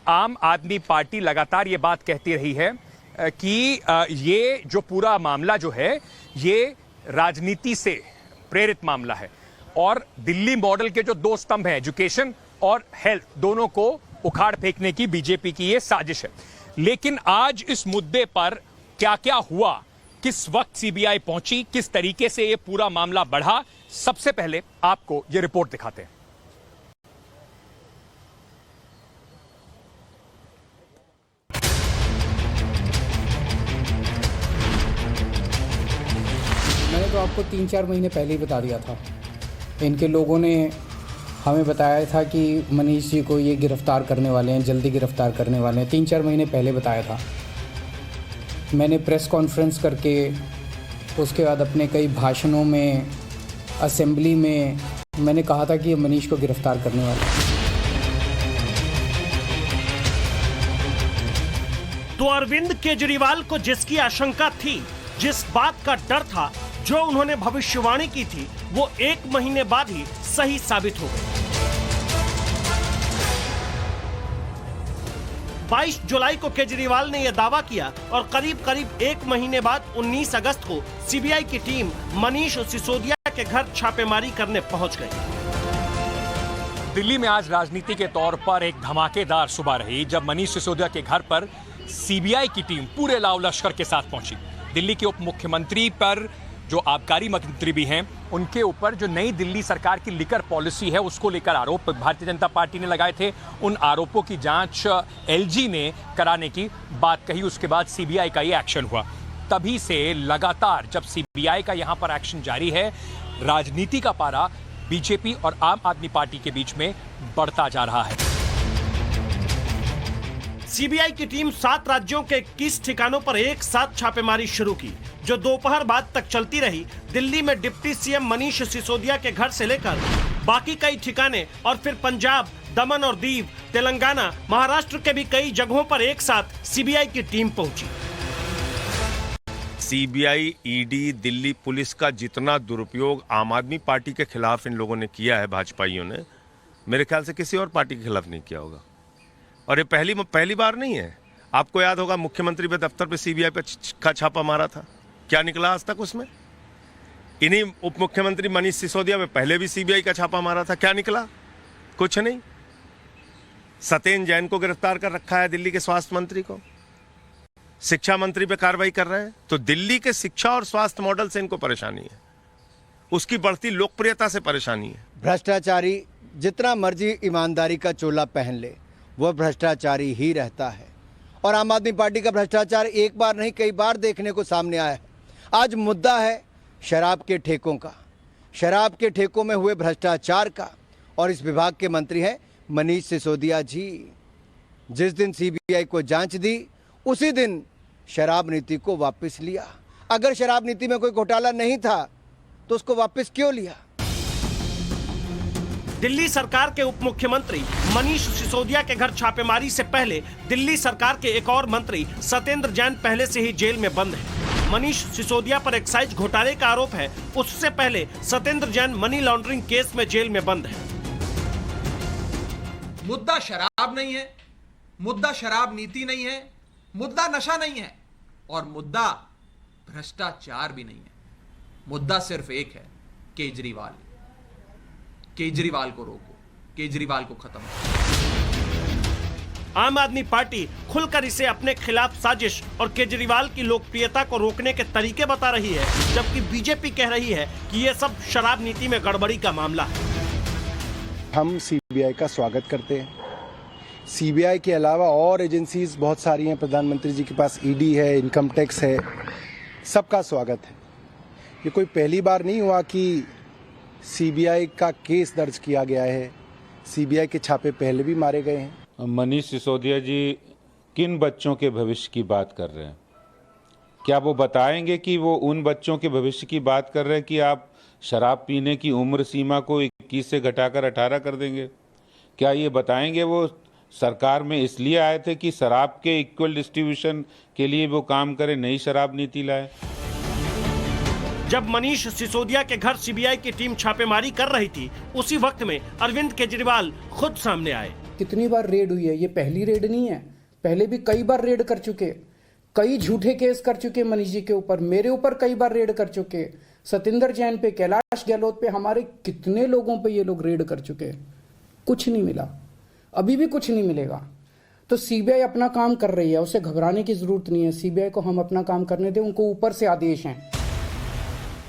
आम आदमी पार्टी लगातार ये बात कहती रही है कि ये जो पूरा मामला जो है ये राजनीति से प्रेरित मामला है और दिल्ली मॉडल के जो दो स्तंभ हैं, एजुकेशन और हेल्थ, दोनों को उखाड़ फेंकने की बीजेपी की ये साजिश है। लेकिन आज इस मुद्दे पर क्या क्या हुआ, किस वक्त सीबीआई पहुंची, किस तरीके से ये पूरा मामला बढ़ा, सबसे पहले आपको ये रिपोर्ट दिखाते हैं। मैंने तो आपको 3-4 महीने पहले ही बता दिया था। इनके लोगों ने हमें बताया था कि मनीष जी को ये गिरफ्तार करने वाले हैं, जल्दी गिरफ्तार करने वाले हैं। 3-4 महीने पहले बताया था। मैंने प्रेस कॉन्फ्रेंस करके, उसके बाद अपने कई भाषणों में, असेंबली में मैंने कहा था कि ये मनीष को गिरफ्तार करने वाले हैं। तो अरविंद केजरीवाल को जिसकी आशंका थी, जिस बात का डर था, जो उन्होंने भविष्यवाणी की थी, वो 1 महीने बाद ही सही साबित हो गई। 22 जुलाई को केजरीवाल ने यह दावा किया और करीब 1 महीने बाद 19 अगस्त को सीबीआई की टीम मनीष सिसोदिया के घर छापेमारी करने पहुंच गई। दिल्ली में आज राजनीति के तौर पर एक धमाकेदार सुबह रही जब मनीष सिसोदिया के घर पर सीबीआई की टीम पूरे लाव लश्कर के साथ पहुंची। दिल्ली के उप मुख्यमंत्री पर, जो आबकारी मंत्री भी हैं, उनके ऊपर जो नई दिल्ली सरकार की लिकर पॉलिसी है उसको लेकर आरोप भारतीय जनता पार्टी ने लगाए थे। उन आरोपों की जांच एलजी ने कराने की बात कही। उसके बाद सीबीआई का ये एक्शन हुआ। तभी से लगातार जब सीबीआई का यहां पर एक्शन जारी है, राजनीति का पारा बीजेपी और आम आदमी पार्टी के बीच में बढ़ता जा रहा है। सीबीआई की टीम 7 राज्यों के 21 ठिकानों पर एक साथ छापेमारी शुरू की, जो दोपहर बाद तक चलती रही। दिल्ली में डिप्टी सीएम मनीष सिसोदिया के घर से लेकर बाकी कई ठिकाने और फिर पंजाब, दमन और दीव, तेलंगाना, महाराष्ट्र के भी कई जगहों पर एक साथ सीबीआई की टीम पहुंची। सीबीआई, ईडी, दिल्ली पुलिस का जितना दुरुपयोग आम आदमी पार्टी के खिलाफ इन लोगों ने किया है, भाजपाइयों ने, मेरे ख्याल से किसी और पार्टी के खिलाफ नहीं किया होगा। और ये पहली बार नहीं है। आपको याद होगा मुख्यमंत्री के दफ्तर पे सीबीआई पे छापा मारा था, क्या निकला आज तक उसमें? इन्हीं उप मुख्यमंत्री मनीष सिसोदिया पे पहले भी सीबीआई का छापा मारा था, क्या निकला? कुछ नहीं। सत्येंद्र जैन को गिरफ्तार कर रखा है, दिल्ली के स्वास्थ्य मंत्री को। शिक्षा मंत्री पे कार्रवाई कर रहे हैं। तो दिल्ली के शिक्षा और स्वास्थ्य मॉडल से इनको परेशानी है, उसकी बढ़ती लोकप्रियता से परेशानी है। भ्रष्टाचारी जितना मर्जी ईमानदारी का चोला पहन ले, वह भ्रष्टाचारी ही रहता है। और आम आदमी पार्टी का भ्रष्टाचार एक बार नहीं, कई बार देखने को सामने आया है। आज मुद्दा है शराब के ठेकों का, शराब के ठेकों में हुए भ्रष्टाचार का। और इस विभाग के मंत्री हैं मनीष सिसोदिया जी। जिस दिन सीबीआई को जांच दी, उसी दिन शराब नीति को वापस लिया। अगर शराब नीति में कोई घोटाला नहीं था तो उसको वापस क्यों लिया? दिल्ली सरकार के उप मुख्यमंत्री मनीष सिसोदिया के घर छापेमारी से पहले दिल्ली सरकार के एक और मंत्री सत्येंद्र जैन पहले से ही जेल में बंद है। मनीष सिसोदिया पर एक्साइज घोटाले का आरोप है। उससे पहले Satyendra Jain money laundering case में जेल में बंद है। मुद्दा शराब नहीं है, मुद्दा शराब नीति नहीं है, मुद्दा नशा नहीं है और मुद्दा भ्रष्टाचार भी नहीं है। मुद्दा सिर्फ एक है, केजरीवाल। केजरीवाल को रोको, केजरीवाल को खत्म करो। आम आदमी पार्टी खुलकर इसे अपने खिलाफ साजिश और केजरीवाल की लोकप्रियता को रोकने के तरीके बता रही है, जबकि बीजेपी कह रही है कि यह सब शराब नीति में गड़बड़ी का मामला है। हम सीबीआई का स्वागत करते हैं। सीबीआई के अलावा और एजेंसीज बहुत सारी हैं। प्रधानमंत्री जी के पास ईडी है, इनकम टैक्स है, सबका स्वागत है। ये कोई पहली बार नहीं हुआ कि सीबीआई का केस दर्ज किया गया है। सीबीआई के छापे पहले भी मारे गए हैं। मनीष सिसोदिया जी किन बच्चों के भविष्य की बात कर रहे हैं? क्या वो बताएंगे कि वो उन बच्चों के भविष्य की बात कर रहे हैं कि आप शराब पीने की उम्र सीमा को 21 से घटाकर 18 कर देंगे? क्या ये बताएंगे वो सरकार में इसलिए आए थे कि शराब के इक्वल डिस्ट्रीब्यूशन के लिए वो काम करे, नई शराब नीति लाए? जब मनीष सिसोदिया के घर सीबीआई की टीम छापेमारी कर रही थी, उसी वक्त में अरविंद केजरीवाल खुद सामने आए। कितनी बार रेड हुई है, ये पहली रेड नहीं है, पहले भी कई बार रेड कर चुके, कई झूठे केस कर चुके मनीष जी के ऊपर, मेरे ऊपर कई बार रेड कर चुके, सतिंदर जैन पे, कैलाश गहलोत पे, हमारे कितने लोगों पे ये लोग रेड कर चुके, कुछ नहीं मिला, अभी भी कुछ नहीं मिलेगा। तो सीबीआई अपना काम कर रही है, उसे घबराने की जरूरत नहीं है, सीबीआई को हम अपना काम करने दें, उनको ऊपर से आदेश हैं।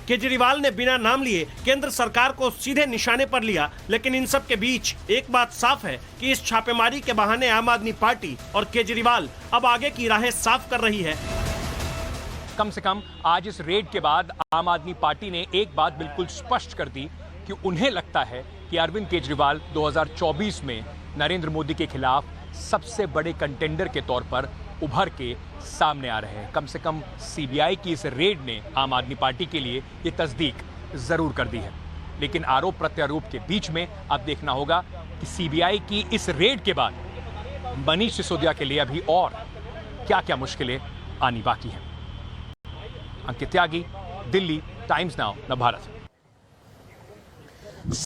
केजरीवाल ने बिना नाम लिए केंद्र सरकार को सीधे निशाने पर लिया, लेकिन इन सब के बीच एक बात साफ है कि इस छापेमारी के बहाने आम आदमी पार्टी और केजरीवाल अब आगे की राहें साफ कर रही है। कम से कम आज इस रेड के बाद आम आदमी पार्टी ने एक बात बिल्कुल स्पष्ट कर दी कि उन्हें लगता है कि अरविंद केजरीवाल 2024 में नरेंद्र मोदी के खिलाफ सबसे बड़े कंटेंडर के तौर पर उभर के सामने आ रहे हैं। कम से कम सीबीआई की इस रेड ने आम आदमी पार्टी के लिए ये तस्दीक जरूर कर दी है। लेकिन आरोप प्रत्यारोप के बीच में अब देखना होगा कि सीबीआई की इस रेड के बाद मनीष सिसोदिया के लिए अभी और क्या-क्या मुश्किलें आनी बाकी हैं। अंकित त्यागी, दिल्ली, टाइम्स नाउ, नवभारत।